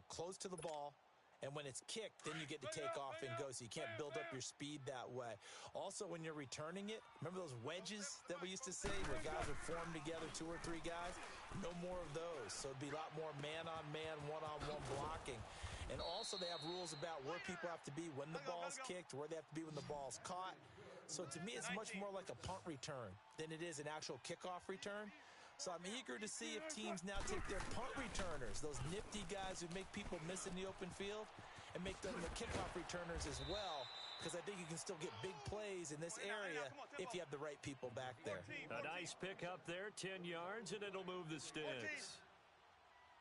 close to the ball. And when it's kicked, then you get to take off and go, so you can't build up your speed that way. Also, when you're returning it, remember those wedges that we used to say where guys would form together, 2 or 3 guys? No more of those. So it'd be a lot more man-on-man, one-on-one blocking. And also they have rules about where people have to be when the ball's kicked, where they have to be when the ball's caught. So to me, it's much more like a punt return than it is an actual kickoff return. So I'm eager to see if teams now take their punt returners, those nifty guys who make people miss in the open field, and make them the kickoff returners as well, because I think you can still get big plays in this area if you have the right people back there. A nice pick up there, 10 yards, and it'll move the sticks.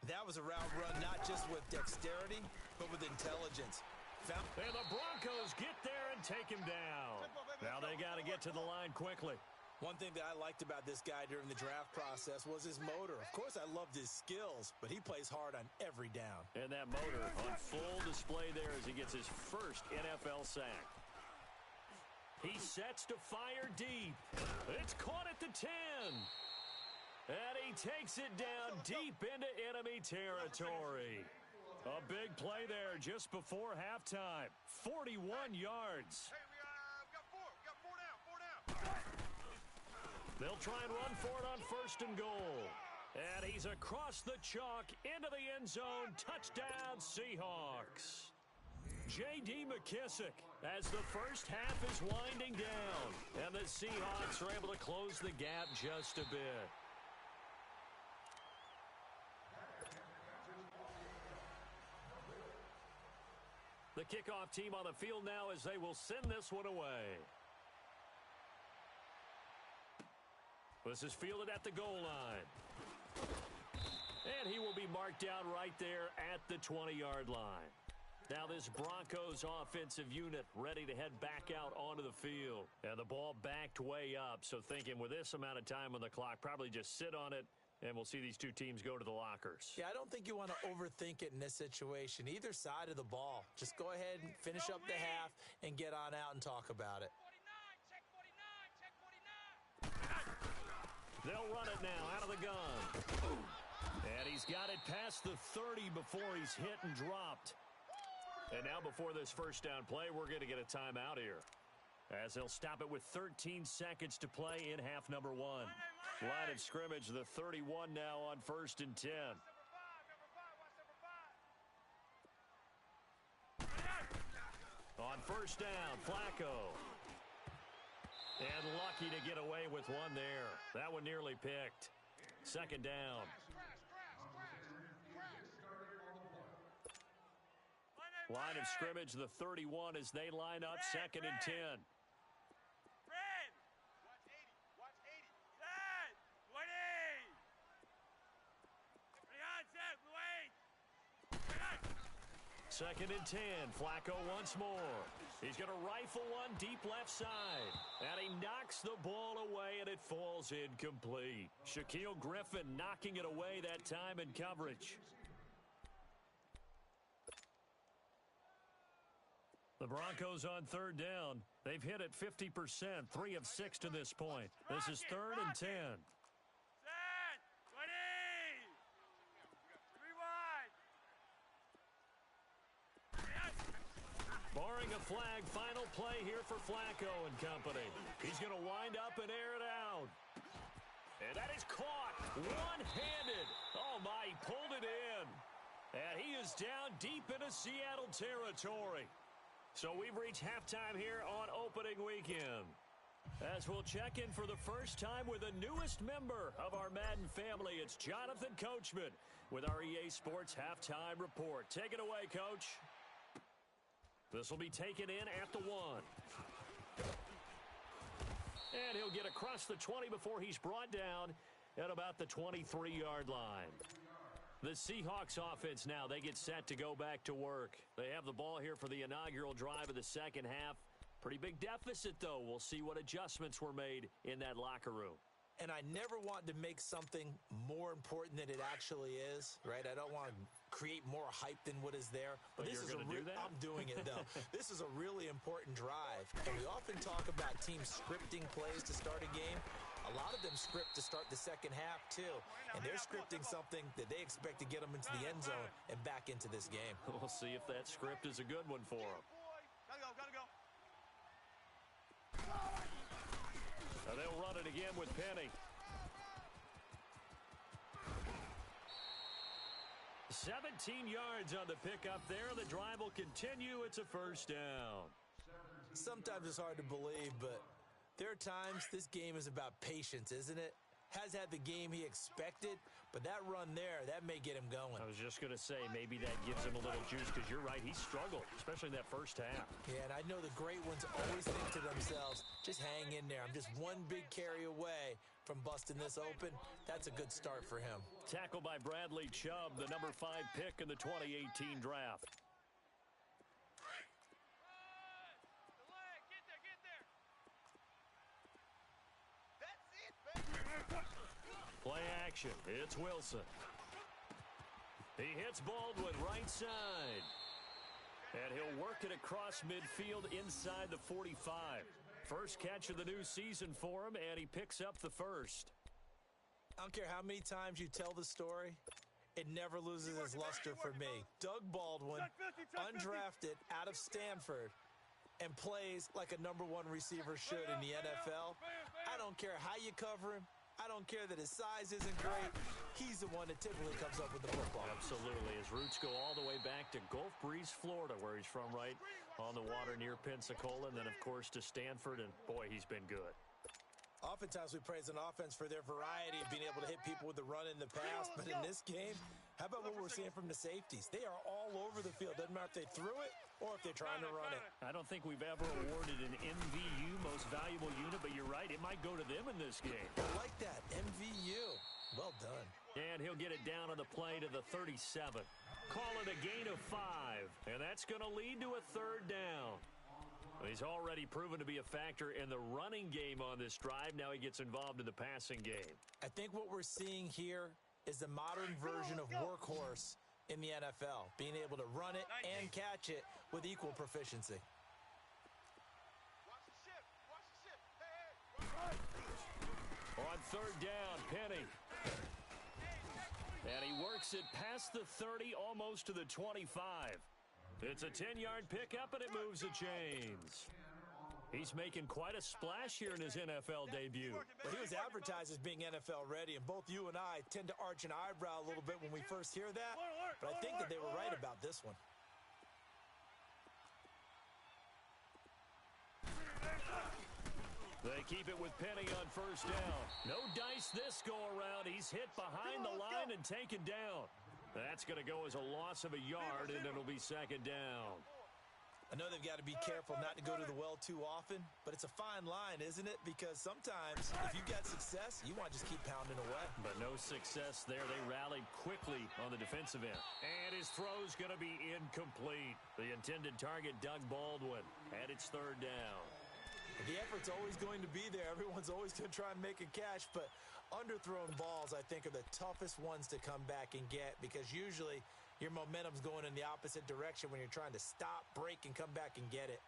That was a route run, not just with dexterity, but with intelligence. And the Broncos get there and take him down. Now they got to get to the line quickly. One thing that I liked about this guy during the draft process was his motor. Of course, I loved his skills, but he plays hard on every down. And that motor on full display there as he gets his first NFL sack. He sets to fire deep. It's caught at the 10. And he takes it down deep into enemy territory. A big play there just before halftime. 41 yards. They'll try and run for it on 1st and goal. And he's across the chalk into the end zone. Touchdown, Seahawks. J.D. McKissick as the first half is winding down. And the Seahawks are able to close the gap just a bit. The kickoff team on the field now as they will send this one away. This is fielded at the goal line. And he will be marked down right there at the 20-yard line. Now this Broncos offensive unit ready to head back out onto the field. And the ball backed way up, so thinking with this amount of time on the clock, probably just sit on it, and we'll see these two teams go to the lockers. Yeah, I don't think you want to overthink it in this situation. Either side of the ball. Just go ahead and finish up the half and get on out and talk about it. They'll run it now out of the gun. And he's got it past the 30 before he's hit and dropped. And now before this first down play, we're going to get a timeout here, as they'll stop it with 13 seconds to play in half number 1. Line of scrimmage, the 31 now on 1st and 10. On 1st down, Flacco. And lucky to get away with one there. That one nearly picked. 2nd down. Line of scrimmage, the 31 as they line up 2nd and 10. Watch 80. 10, 20. 2nd and 10. Flacco once more. He's going to rifle one deep left side. And he knocks the ball away, and it falls incomplete. Shaquille Griffin knocking it away that time in coverage. The Broncos on 3rd down. They've hit it 50%, 3 of 6 to this point. This is 3rd and 10. 10, 20. 3 wide. Barring a flag, final play here for Flacco and company. He's going to wind up and air it out. And that is caught one-handed. Oh, my, he pulled it in. And he is down deep into Seattle territory. So we've reached halftime here on opening weekend, as we'll check in for the first time with the newest member of our Madden family. It's Jonathan Coachman with our EA Sports Halftime Report. Take it away, Coach. This will be taken in at the 1. And he'll get across the 20 before he's brought down at about the 23-yard line. The Seahawks offense now, they get set to go back to work. They have the ball here for the inaugural drive of the second half. Pretty big deficit, though. We'll see what adjustments were made in that locker room. And I never want to make something more important than it actually is, right? I don't want to create more hype than what is there. But this is I'm doing it, though. This is a really important drive. And we often talk about teams scripting plays to start a game. A lot of them script to start the second half, too. And they're scripting something that they expect to get them into the end zone and back into this game. We'll see if that script is a good one for them. Gotta go. Now they'll run it again with Penny. 17 yards on the pickup there. The drive will continue. It's a first down. Sometimes it's hard to believe, but there are times this game is about patience, isn't it? Has had the game he expected, but that run there, that may get him going. I was just going to say, maybe that gives him a little juice, because you're right, he struggled, especially in that first half. Yeah, and I know the great ones always think to themselves, just hang in there. I'm just one big carry away from busting this open. That's a good start for him. Tackled by Bradley Chubb, the number 5 pick in the 2018 draft. Play action. It's Wilson. He hits Baldwin right side. And he'll work it across midfield inside the 45. First catch of the new season for him, and he picks up the first. I don't care how many times you tell the story, it never loses its luster for me. Doug Baldwin, undrafted out of Stanford, and plays like a number 1 receiver should in the NFL. I don't care how you cover him. I don't care that his size isn't great. He's the one that typically comes up with the football. Absolutely. His roots go all the way back to Gulf Breeze, Florida, where he's from, right on the water near Pensacola, and then, of course, to Stanford, and, boy, he's been good. Oftentimes we praise an offense for their variety of being able to hit people with the run in the pass, but in this game, how about what we're seeing from the safeties? They are all over the field. Doesn't matter if they threw it or if they're trying to run it. I don't think we've ever awarded an MVU, most valuable unit, but you're right, it might go to them in this game. I like that, MVU. Well done. And he'll get it down on the play to the 37. Call it a gain of 5, and that's going to lead to a third down. He's already proven to be a factor in the running game on this drive. Now he gets involved in the passing game. I think what we're seeing here is the modern version of workhorse in the NFL, being able to run it and catch it with equal proficiency. On third down, Penny. And he works it past the 30, almost to the 25. It's a 10-yard pickup, and it moves the chains. He's making quite a splash here in his NFL debut. Well, he was advertised as being NFL ready, and both you and I tend to arch an eyebrow a little bit when we first hear that, but I think that they were right about this one. They keep it with Penny on first down. No dice this go-around. He's hit behind the line and taken down. That's going to go as a loss of a yard, and it'll be second down. I know they've got to be careful not to go to the well too often, but it's a fine line, isn't it? Because sometimes if you've got success, you want to just keep pounding away. But no success there. They rallied quickly on the defensive end. And his throw's going to be incomplete. The intended target, Doug Baldwin, and it's third down. The effort's always going to be there. Everyone's always going to try and make a catch, but underthrown balls, I think, are the toughest ones to come back and get, because usually your momentum's going in the opposite direction when you're trying to stop, break, and come back and get it.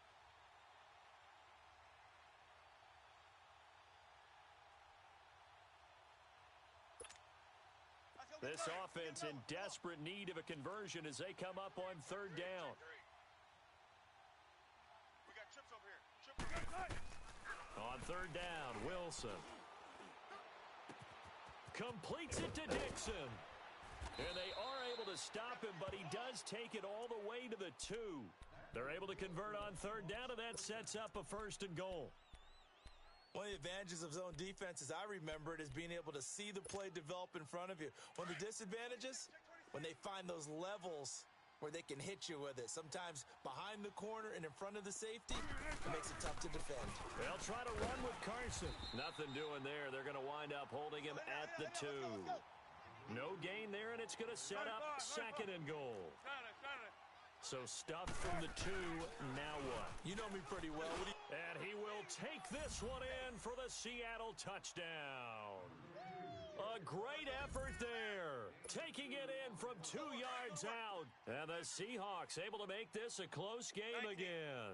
This offense in desperate need of a conversion as they come up on third down. On third down, Wilson completes it to Dixon. And they are able to stop him, but he does take it all the way to the 2. They're able to convert on third down, and that sets up a first and goal. One of the advantages of zone defense, as I remember it, is being able to see the play develop in front of you. One of the disadvantages, when they find those levels where they can hit you with it. Sometimes behind the corner and in front of the safety, it makes it tough to defend. They'll try to run with Carson. Nothing doing there. They're going to wind up holding him at the 2. No gain there, and it's going to set up second and goal. So stuff from the 2, now what? You know me pretty well. And he will take this one in for the Seattle touchdown. A great effort there. Taking it in from 2 yards out. And the Seahawks able to make this a close game again.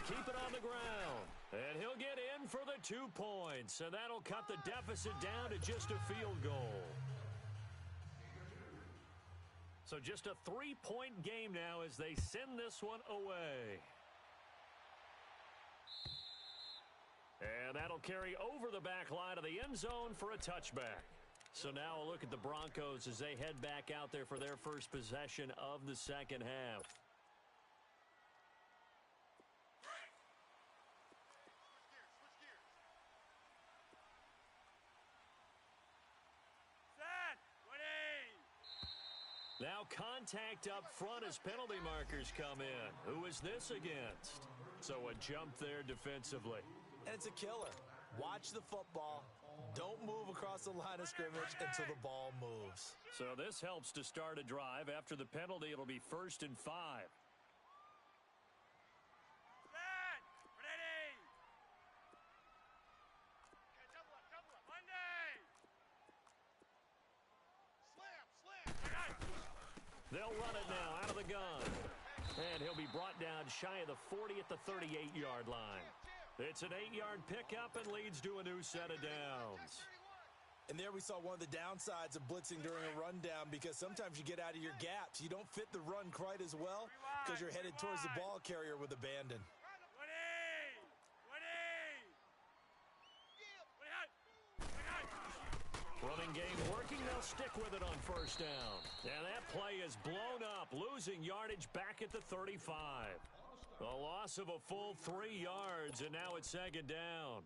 to keep it on the ground. And he'll get in for the 2 points. And that'll cut the deficit down to just a field goal. So just a 3-point game now as they send this one away. And that'll carry over the back line of the end zone for a touchback. So now a look at the Broncos as they head back out there for their first possession of the second half. Now contact up front as penalty markers come in. Who is this against? So a jump there defensively. And it's a killer. Watch the football. Don't move across the line of scrimmage until the ball moves. So this helps to start a drive. After the penalty, it'll be 1st and 5. Set. Ready. Double up. Monday. Slam. They'll run it now out of the gun. And he'll be brought down shy of the 40 at the 38-yard line. It's an 8-yard pickup and leads to a new set of downs. And there we saw one of the downsides of blitzing during a rundown, because sometimes you get out of your gaps. You don't fit the run quite as well because you're headed towards the ball carrier with abandon. Running game working. They'll stick with it on 1st down. And that play is blown up, losing yardage back at the 35. A loss of a full 3 yards, and now it's 2nd down.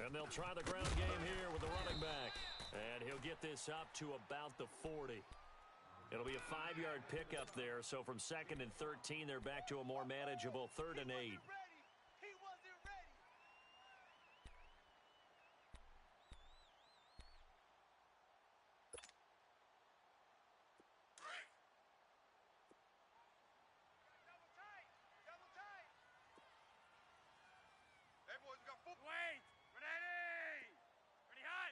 And they'll try the ground game here with the running back. And he'll get this up to about the 40. It'll be a 5-yard pickup there. So from 2nd and 13, they're back to a more manageable 3rd and 8. He wasn't ready. Double tight. Hey, boys, we got football. Wait. Ready hot.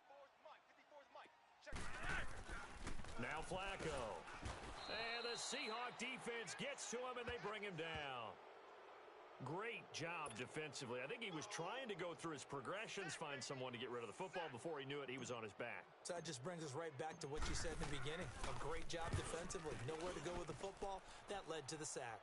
54's Mike. Check it. Now Flacco. And the Seahawk defense gets to him, and they bring him down. Great job defensively. I think he was trying to go through his progressions, find someone to get rid of the football. Before he knew it, he was on his back. So that just brings us right back to what you said in the beginning. A great job defensively. Nowhere to go with the football. That led to the sack.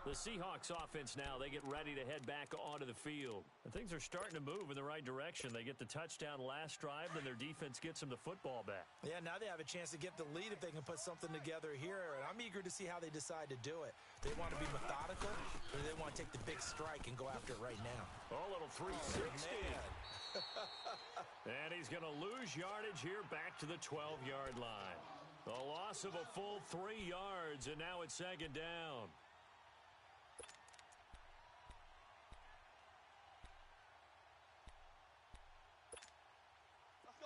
The Seahawks offense now, they get ready to head back onto the field. And things are starting to move in the right direction. They get the touchdown last drive, then their defense gets them the football back. Yeah, now they have a chance to get the lead if they can put something together here. And I'm eager to see how they decide to do it. They want to be methodical, or they want to take the big strike and go after it right now. Oh, little 360. And he's going to lose yardage here back to the 12-yard line. A loss of a full 3 yards, and now it's 2nd down.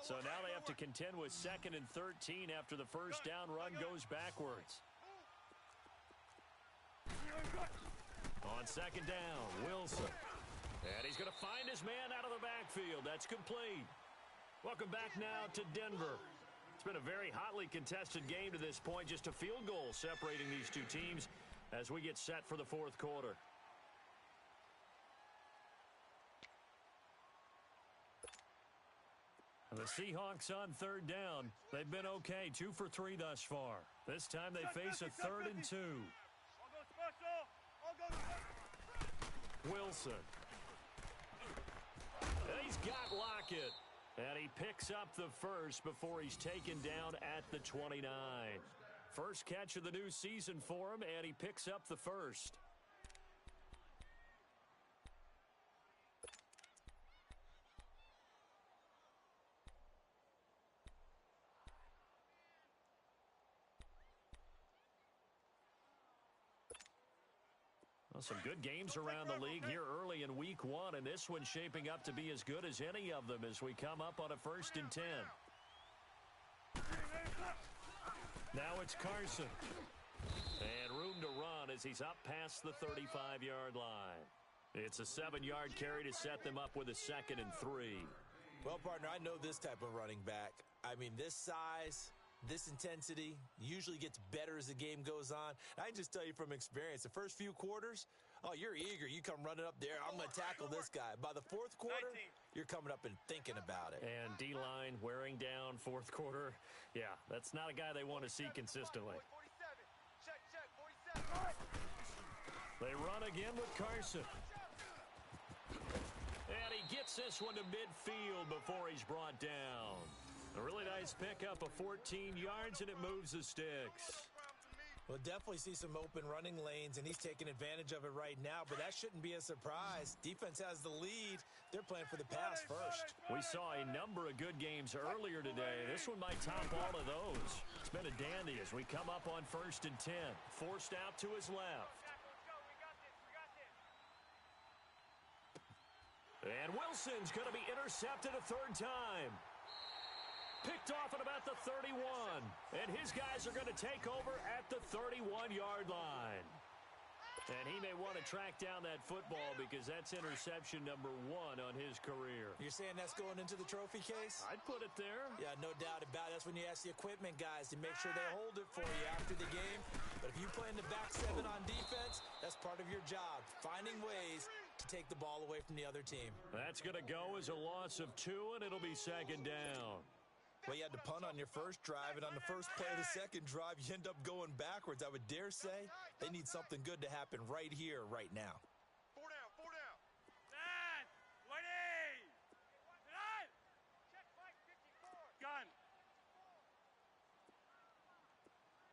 So now they have to contend with 2nd and 13 after the 1st down run goes backwards. On 2nd down, Wilson. And he's going to find his man out of the backfield. That's complete. Welcome back now to Denver. It's been a very hotly contested game to this point. Just a field goal separating these two teams as we get set for the 4th quarter. The Seahawks on 3rd down. They've been okay, 2 for 3 thus far. This time they face a 3rd and 2. Wilson. And he's got Lockett. And he picks up the first before he's taken down at the 29. First catch of the new season for him, and he picks up the first. some good games around the league here early in week 1, and this one's shaping up to be as good as any of them as we come up on a 1st and 10. Now it's Carson. And room to run as he's up past the 35-yard line. It's a 7-yard carry to set them up with a 2nd and 3. Well, partner, I know this type of running back. I mean, this size, this intensity usually gets better as the game goes on. I can just tell you from experience, the first few quarters, oh, you're eager. You come running up there. I'm going to tackle this guy. By the 4th quarter, you're coming up and thinking about it. And D-line wearing down 4th quarter. Yeah, that's not a guy they want to see consistently. They run again with Carson. And he gets this one to midfield before he's brought down. A really nice pickup of 14 yards, and it moves the sticks. We'll definitely see some open running lanes, and he's taking advantage of it right now, but that shouldn't be a surprise. Defense has the lead. They're playing for the pass first. We saw a number of good games earlier today. This one might top all of those. It's been a dandy as we come up on 1st and 10. Forced out to his left. And Wilson's going to be intercepted a 3rd time. Picked off at about the 31. And his guys are going to take over at the 31-yard line. And he may want to track down that football because that's interception number 1 on his career. You're saying that's going into the trophy case? I'd put it there. Yeah, no doubt about it. That's when you ask the equipment guys to make sure they hold it for you after the game. But if you play in the back 7 on defense, that's part of your job, finding ways to take the ball away from the other team. That's going to go as a loss of 2, and it'll be 2nd down. Well, you had to punt on your first drive, and on the first play of the second drive, you end up going backwards. I would dare say they need something good to happen right here, right now. 4 down, 4 down. Dad, 20. Dad. Check Mike 54. Gun.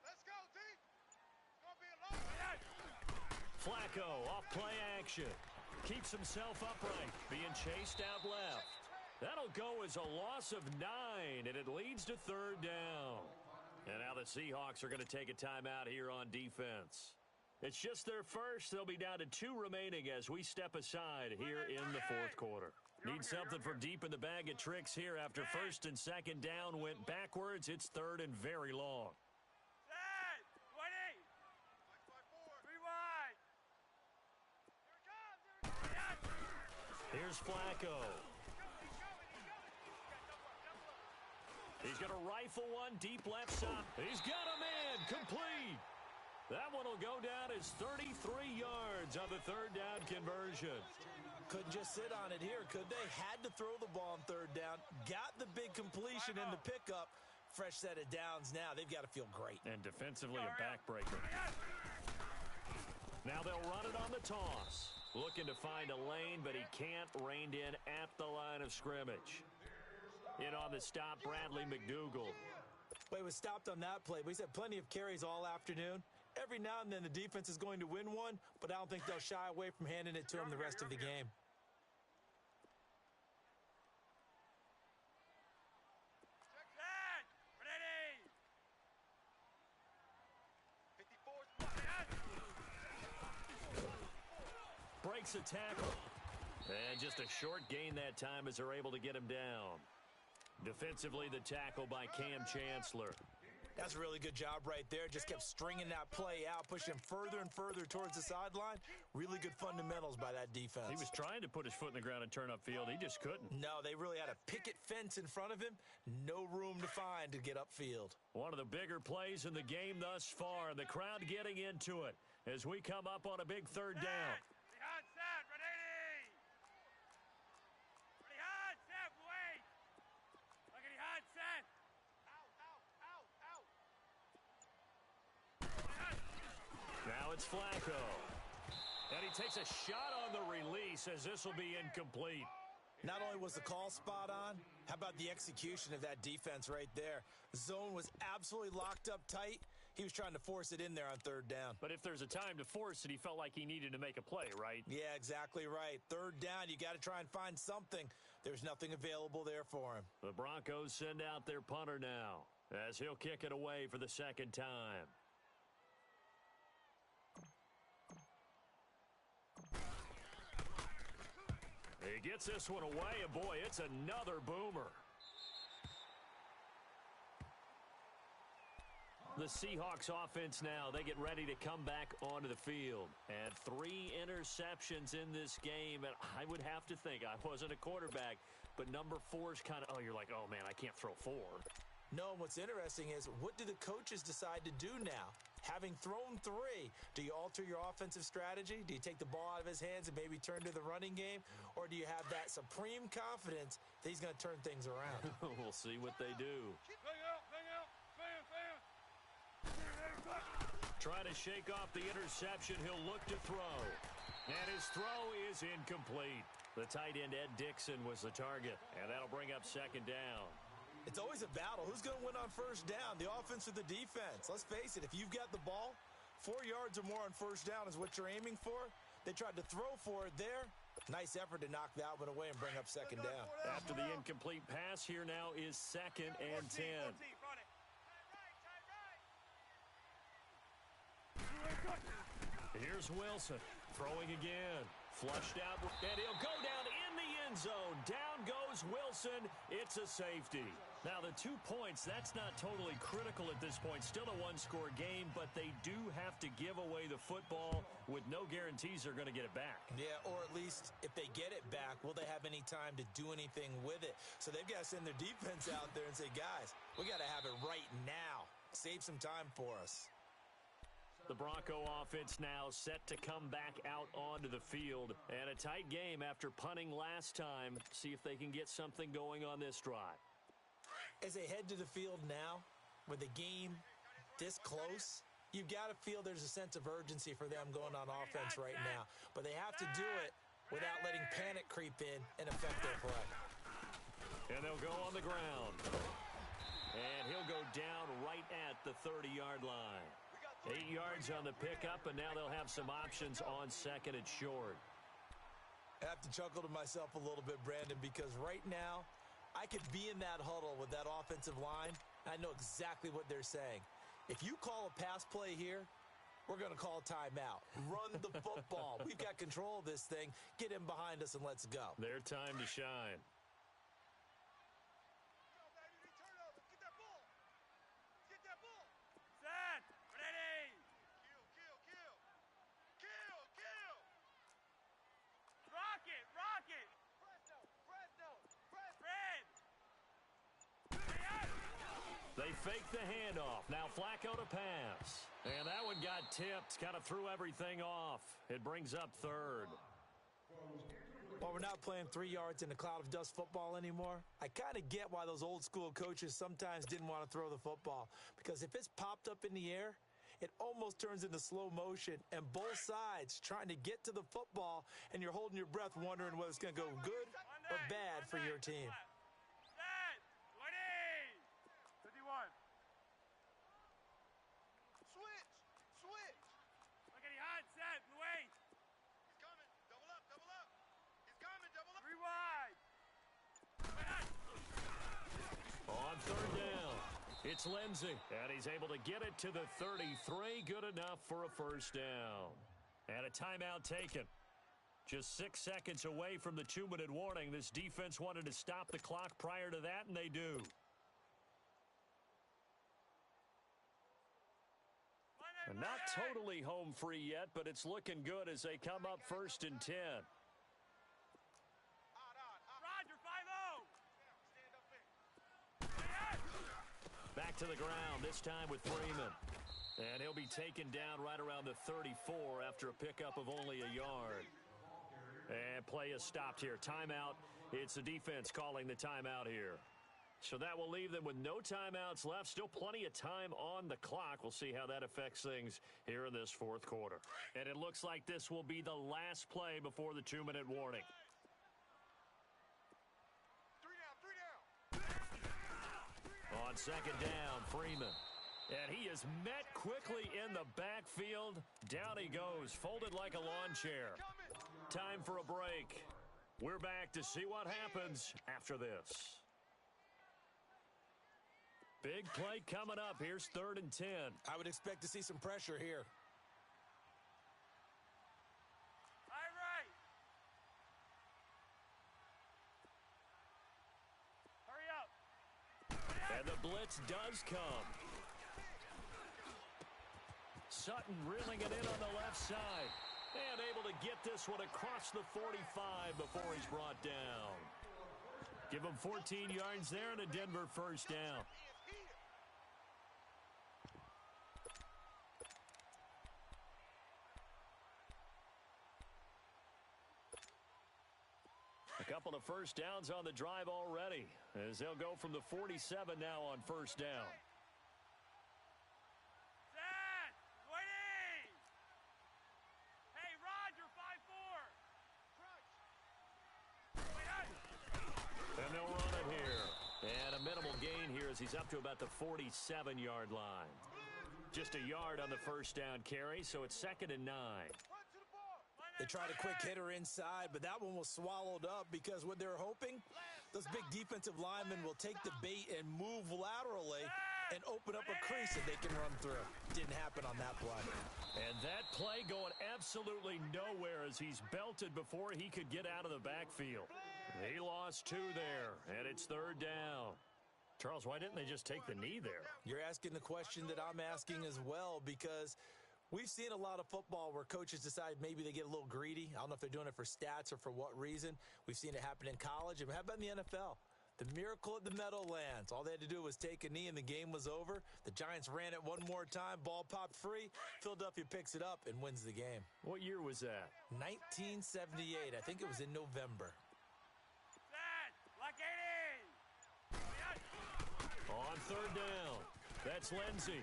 Let's go, D. It's going to be a long one. Flacco off play action. Keeps himself upright, being chased out left. That'll go as a loss of 9, and it leads to 3rd down. And now the Seahawks are going to take a timeout here on defense. It's just their first. They'll be down to 2 remaining as we step aside here in the 4th quarter. Need something from deep in the bag of tricks here after 1st and 2nd down went backwards. It's 3rd and very long. Dad, 20. 3 wide. Here it comes. Here's Flacco. He's going to rifle one deep left side. He's got a man complete. That one will go down as 33 yards on the 3rd down conversion. Couldn't just sit on it here, could they? Had to throw the ball on 3rd down. Got the big completion in the pickup. Fresh set of downs now. They've got to feel great. And defensively a backbreaker. Now they'll run it on the toss. Looking to find a lane, but he can't. Reined in at the line of scrimmage. In on the stop, Bradley McDougal. Well, he was stopped on that play, but he's had plenty of carries all afternoon. Every now and then the defense is going to win one, but I don't think they'll shy away from handing it to him the rest of the game. Set. Ready. 54. Breaks a tackle. And just a short gain that time as they're able to get him down. Defensively, the tackle by Cam Chancellor. That's a really good job right there. Just kept stringing that play out, pushing further and further towards the sideline. Really good fundamentals by that defense. He was trying to put his foot in the ground and turn upfield. He just couldn't. No, they really had a picket fence in front of him. No room to find to get upfield. One of the bigger plays in the game thus far. The crowd getting into it as we come up on a big 3rd down. Behind set. Ready. Behind set. Wait. Look at behind set. Now it's Flacco. And he takes a shot on the release as this will be incomplete. Not only was the call spot on, how about the execution of that defense right there? Zone was absolutely locked up tight. He was trying to force it in there on 3rd down. But if there's a time to force it, he felt like he needed to make a play, right? Yeah, exactly right. 3rd down, you got to try and find something. There's nothing available there for him. The Broncos send out their punter now as he'll kick it away for the 2nd time. He gets this one away, and boy, it's another boomer. The Seahawks offense now, they get ready to come back onto the field. And 3 interceptions in this game. And I would have to think, I wasn't a quarterback, but number 4 is kind of, oh, you're like, oh, man, I can't throw 4. No, what's interesting is what do the coaches decide to do now? Having thrown 3, do you alter your offensive strategy? Do you take the ball out of his hands and maybe turn to the running game? Or do you have that supreme confidence that he's going to turn things around? We'll see what they do. Trying to shake off the interception. He'll look to throw. And his throw is incomplete. The tight end, Ed Dixon, was the target. And that'll bring up second down. It's always a battle. Who's going to win on first down, the offense or the defense? Let's face it, if you've got the ball, 4 yards or more on first down is what you're aiming for. They tried to throw for it there. Nice effort to knock that one away and bring up second down. After the incomplete pass, here now is 2nd and 10. Here's Wilson throwing again. Flushed out, and he'll go down in the end zone. Down goes Wilson. It's a safety. Now, the 2 points, that's not totally critical at this point. Still a one-score game, but they do have to give away the football with no guarantees they're going to get it back. Yeah, or at least if they get it back, will they have any time to do anything with it? So they've got to send their defense out there and say, guys, we got to have it right now. Save some time for us. The Bronco offense now set to come back out onto the field. And a tight game after punting last time. See if they can get something going on this drive. As they head to the field now, with the game this close, you've got to feel there's a sense of urgency for them going on offense right now. But they have to do it without letting panic creep in and affect their play. And they'll go on the ground. And he'll go down right at the 30-yard line. 8 yards on the pickup, and now they'll have some options on 2nd and short. I have to chuckle to myself a little bit, Brandon, because right now I could be in that huddle with that offensive line, and I know exactly what they're saying. If you call a pass play here, we're going to call timeout. Run the football. We've got control of this thing. Get in behind us and let's go. Their time to shine. They fake the handoff. Now Flacco to pass. And that one got tipped. Kind of threw everything off. It brings up 3rd. While we're not playing 3 yards in a cloud of dust football anymore, I kind of get why those old school coaches sometimes didn't want to throw the football. Because if it's popped up in the air, it almost turns into slow motion, and both sides trying to get to the football, and you're holding your breath wondering whether it's going to go good or bad for your team. On 3rd down, it's Lindsey, and he's able to get it to the 33. Good enough for a first down. And a timeout taken. Just 6 seconds away from the 2-minute warning. This defense wanted to stop the clock prior to that, and they do. And not totally home free yet, but it's looking good as they come up 1st and 10. Back to the ground, this time with Freeman. And he'll be taken down right around the 34 after a pickup of only a yard. And play is stopped here. Timeout. It's the defense calling the timeout here. So that will leave them with no timeouts left. Still plenty of time on the clock. We'll see how that affects things here in this 4th quarter. And it looks like this will be the last play before the 2-minute warning. On 2nd down, Freeman. And he is met quickly in the backfield. Down he goes, folded like a lawn chair. Time for a break. We're back to see what happens after this. Big play coming up. Here's 3rd and 10. I would expect to see some pressure here. blitz does come. Sutton reeling it in on the left side. And able to get this one across the 45 before he's brought down. Give him 14 yards there and a Denver first down. A couple of first downs on the drive already, as they'll go from the 47 now on first down. Set! Waiting! Hey, Roger, 5-4. And they'll run it here. And a minimal gain here as he's up to about the 47-yard line. Just a yard on the first down carry, so it's 2nd and 9. They tried a quick hitter inside, but that one was swallowed up because what they're hoping, those big defensive linemen will take the bait and move laterally and open up a crease that they can run through. Didn't happen on that play. And that play going absolutely nowhere as he's belted before he could get out of the backfield. He lost 2 there, and it's 3rd down. Charles, why didn't they just take the knee there? You're asking the question that I'm asking as well, because we've seen a lot of football where coaches decide maybe they get a little greedy. I don't know if they're doing it for stats or for what reason. We've seen it happen in college. And how about in the NFL? The miracle at the Meadowlands. All they had to do was take a knee and the game was over. The Giants ran it one more time. Ball popped free. Philadelphia picks it up and wins the game. What year was that? 1978. I think it was in November. Set! Like 80! On 3rd down. That's Lindsey.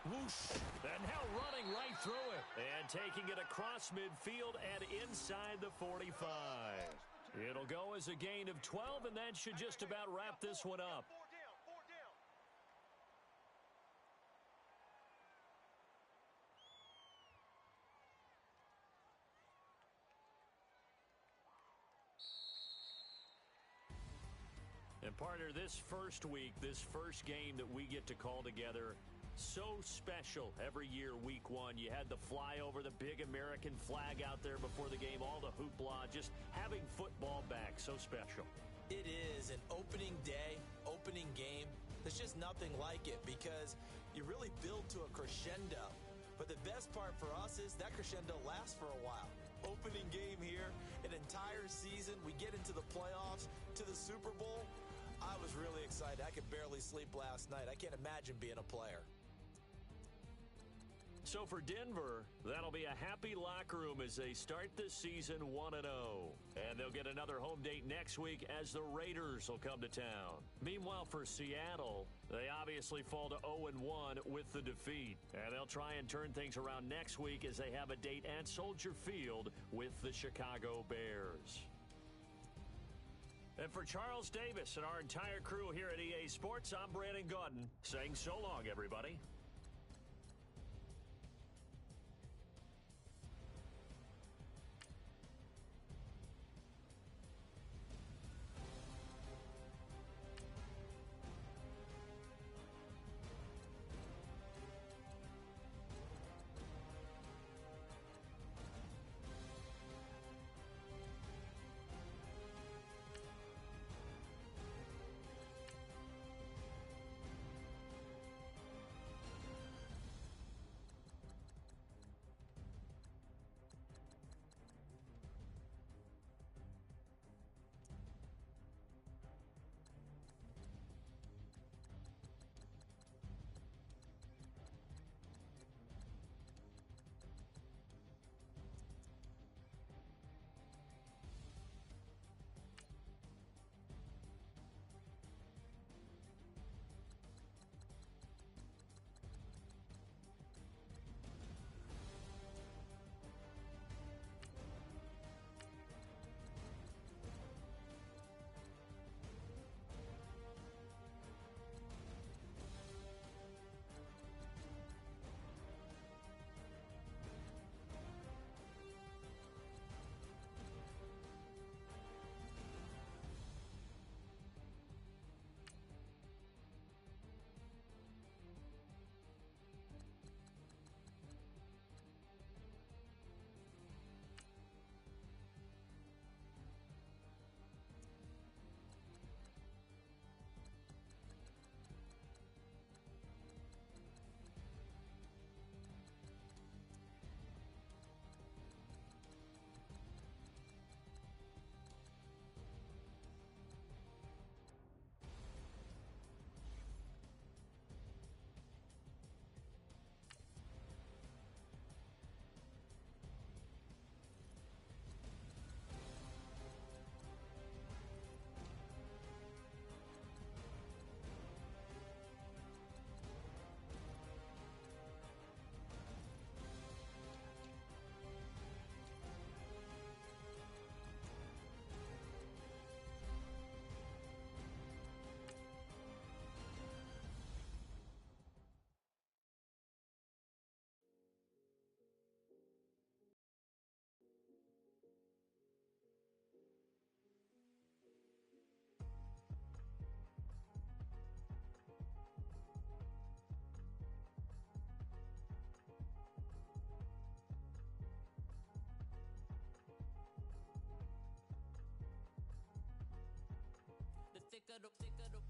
Whoosh. And now running right through it. And taking it across midfield and inside the 45. It'll go as a gain of 12, and that should just about wrap this one up. 4 down. And partner, this first week, this first game that we get to call together, so special every year, week 1. You had the flyover, the big American flag out there before the game, all the hoopla, just having football back, so special. It is an opening day, opening game. There's just nothing like it because you really build to a crescendo. But the best part for us is that crescendo lasts for a while. Opening game here, an entire season. We get into the playoffs, to the Super Bowl. I was really excited. I could barely sleep last night. I can't imagine being a player. So for Denver, that'll be a happy locker room as they start this season 1-0. And they'll get another home date next week as the Raiders will come to town. Meanwhile, for Seattle, they obviously fall to 0-1 with the defeat. And they'll try and turn things around next week as they have a date at Soldier Field with the Chicago Bears. And for Charles Davis and our entire crew here at EA Sports, I'm Brandon Gaudin saying so long, everybody.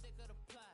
thicker the plot.